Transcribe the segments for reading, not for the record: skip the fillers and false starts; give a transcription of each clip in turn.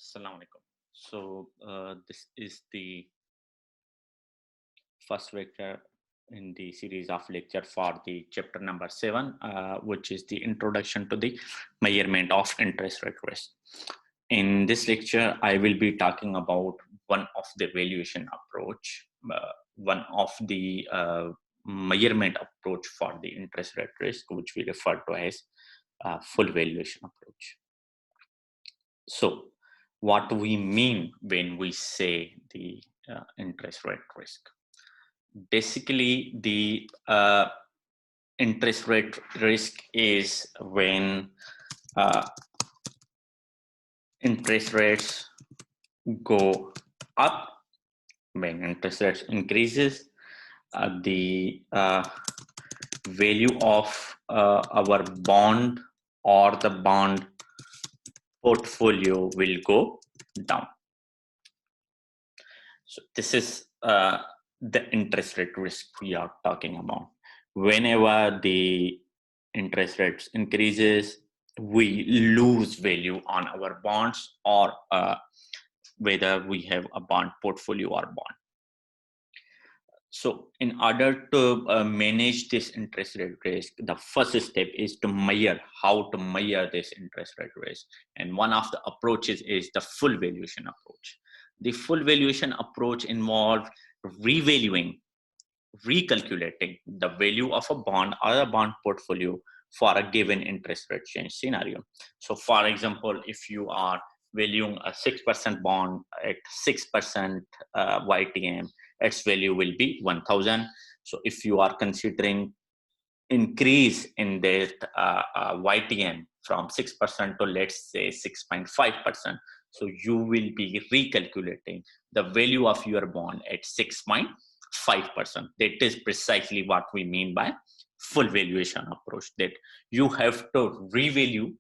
Assalamu alaikum. So this is the first lecture in the series of lecture for the chapter number 7, which is the introduction to the measurement of interest rate risk. In this lecture, I will be talking about one of the valuation approach, one of the measurement approach for the interest rate risk, which we refer to as full valuation approach. So what do we mean when we say the interest rate risk? Basically, the interest rate risk is when interest rates go up, when interest rates increases, the value of our bond or the bond portfolio will go down. So this is the interest rate risk we are talking about. Whenever the interest rates increases, we lose value on our bonds, or whether we have a bond portfolio or bond. So in order to manage this interest rate risk, the first step is to measure how to measure this interest rate risk. And one of the approaches is the full valuation approach. The full valuation approach involves revaluing, recalculating the value of a bond or a bond portfolio for a given interest rate change scenario. So for example, if you are valuing a 6% bond at 6% YTM, its value will be 1,000. So if you are considering increase in that YTM from 6% to, let's say, 6.5%, so you will be recalculating the value of your bond at 6.5%. That is precisely what we mean by full valuation approach, that you have to revalue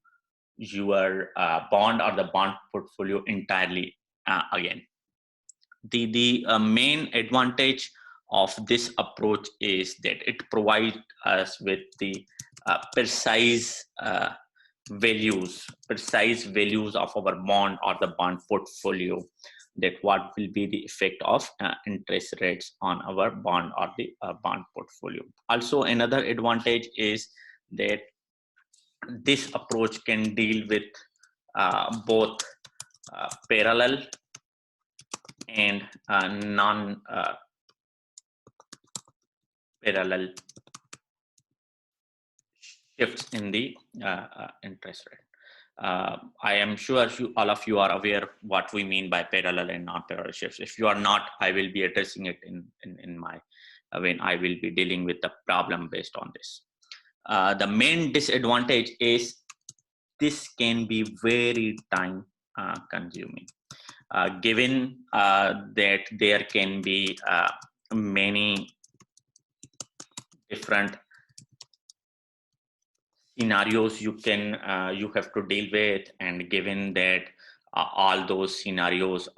your bond or the bond portfolio entirely again. The main advantage of this approach is that it provides us with the precise values of our bond or the bond portfolio, that what will be the effect of interest rates on our bond or the bond portfolio. Also, another advantage is that this approach can deal with both parallel and non-parallel shifts in the interest rate. I am sure all of you are aware what we mean by parallel and non-parallel shifts. If you are not, I will be addressing it in my when I will be dealing with the problem based on this. The main disadvantage is this can be very time consuming. Given that there can be many different scenarios you have to deal with, and given that all those scenarios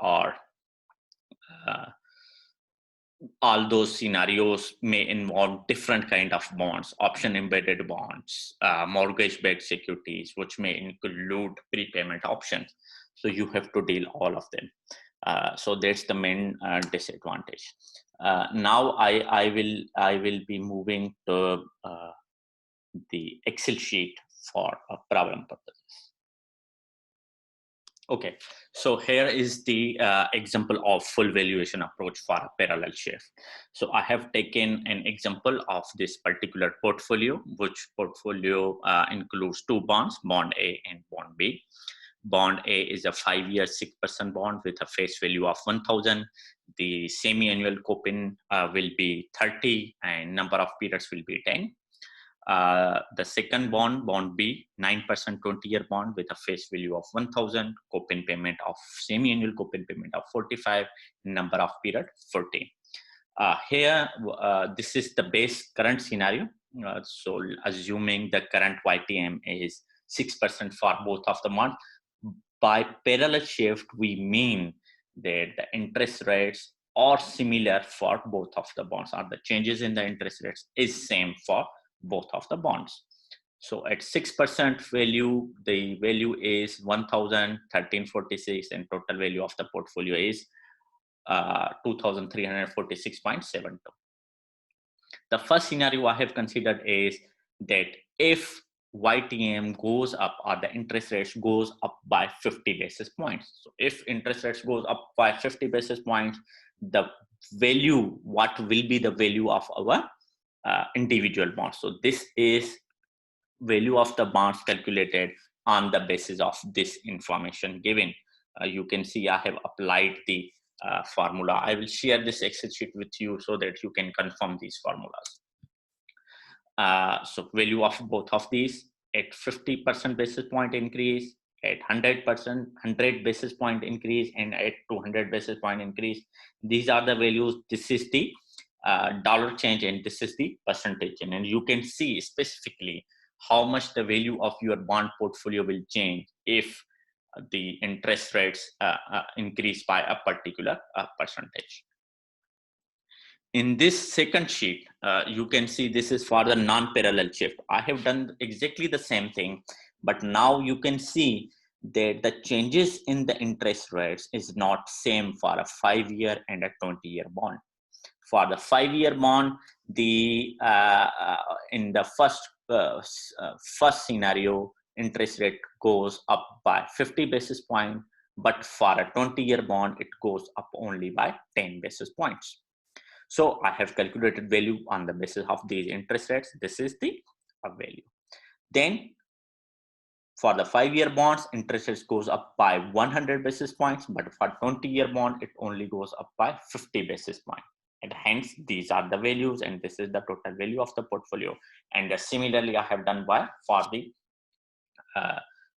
may involve different kind of bonds, option embedded bonds, mortgage-backed securities, which may include prepayment options. So you have to deal all of them. So that's the main disadvantage. Now I will be moving to the Excel sheet for problem purposes. Okay, so here is the example of full valuation approach for a parallel shift. So I have taken an example of this particular portfolio, which portfolio includes two bonds, bond A and bond B. Bond A is a 5-year 6% bond with a face value of 1,000. The semi-annual coupon will be 30 and number of periods will be 10. The second bond, bond B, 9% 20-year bond with a face value of 1,000, coupon payment of semi-annual coupon payment of 45, number of period 14. Here, this is the base current scenario. So assuming the current YTM is 6% for both of the month. By parallel shift, we mean that the interest rates are similar for both of the bonds, or the changes in the interest rates is same for both of the bonds. So at 6% value, the value is 1,1346, and total value of the portfolio is 2,346.72. The first scenario I have considered is that if YTM goes up, or the interest rates goes up by 50 basis points. So if interest rates goes up by 50 basis points, the value, what will be the value of our individual bonds? So this is value of the bonds calculated on the basis of this information given. You can see I have applied the formula. I will share this Excel sheet with you so that you can confirm these formulas. So value of both of these at 50% basis point increase, at 100 basis point increase, and at 200 basis point increase. These are the values. This is the dollar change, and this is the percentage. And you can see specifically how much the value of your bond portfolio will change if the interest rates increase by a particular percentage. In this second sheet, you can see this is for the non-parallel shift. I have done exactly the same thing, but now you can see that the changes in the interest rates is not same for a 5-year and a 20-year bond. For the 5-year bond, the in the first scenario, interest rate goes up by 50 basis points, but for a 20-year bond, it goes up only by 10 basis points. So I have calculated value on the basis of these interest rates. This is the value. Then for the 5-year bonds, interest rates goes up by 100 basis points, but for 20-year bond, it only goes up by 50 basis points. And hence, these are the values, and this is the total value of the portfolio. And similarly, I have done for the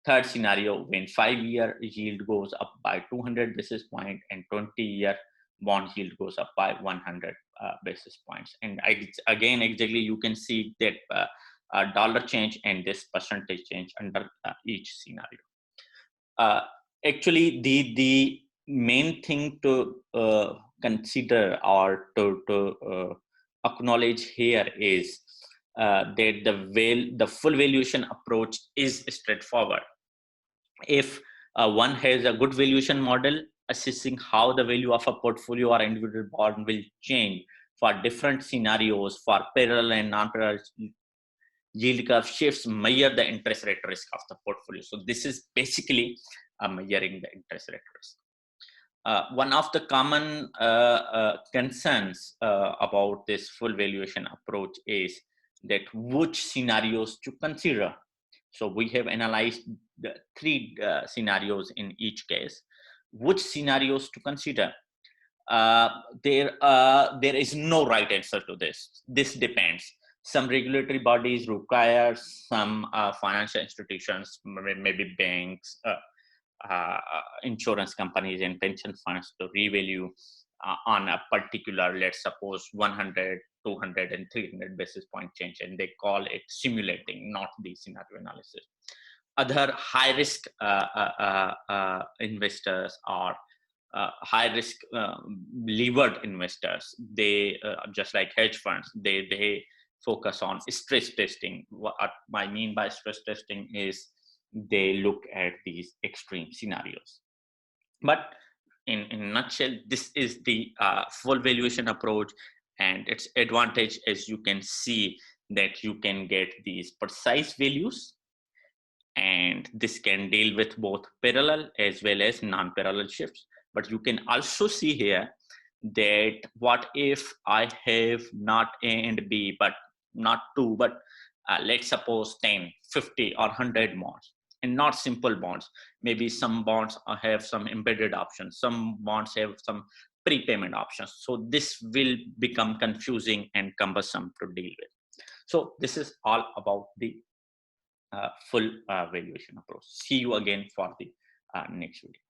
third scenario, when 5-year yield goes up by 200 basis points and 20-year bond yield goes up by 100 basis points. And again, exactly, you can see that dollar change and this percentage change under each scenario. Actually, the main thing to consider or to acknowledge here is that the full valuation approach is straightforward. If one has a good valuation model assessing how the value of a portfolio or individual bond will change for different scenarios, for parallel and non-parallel yield curve shifts, measure the interest rate risk of the portfolio. So this is basically measuring the interest rate risk. One of the common concerns about this full valuation approach is that which scenarios to consider. So we have analyzed the 3 scenarios in each case. Which scenarios to consider? There is no right answer to this. This depends. Some regulatory bodies require some financial institutions, maybe banks, insurance companies and pension funds to revalue on a particular, let's suppose 100, 200 and 300 basis point change, and they call it simulating, not the scenario analysis. Other high risk investors or high risk levered investors, they just like hedge funds, they focus on stress testing. What I mean by stress testing is they look at these extreme scenarios. But in a nutshell, this is the full valuation approach, and its advantage, as you can see, that you can get these precise values, and this can deal with both parallel as well as non-parallel shifts. But you can also see here that what if I have not A and B, but not 2, but let's suppose 10, 50 or 100 bonds, and not simple bonds. Maybe some bonds have some embedded options, some bonds have some prepayment options. So this will become confusing and cumbersome to deal with. So this is all about the full valuation approach. See you again for the next video.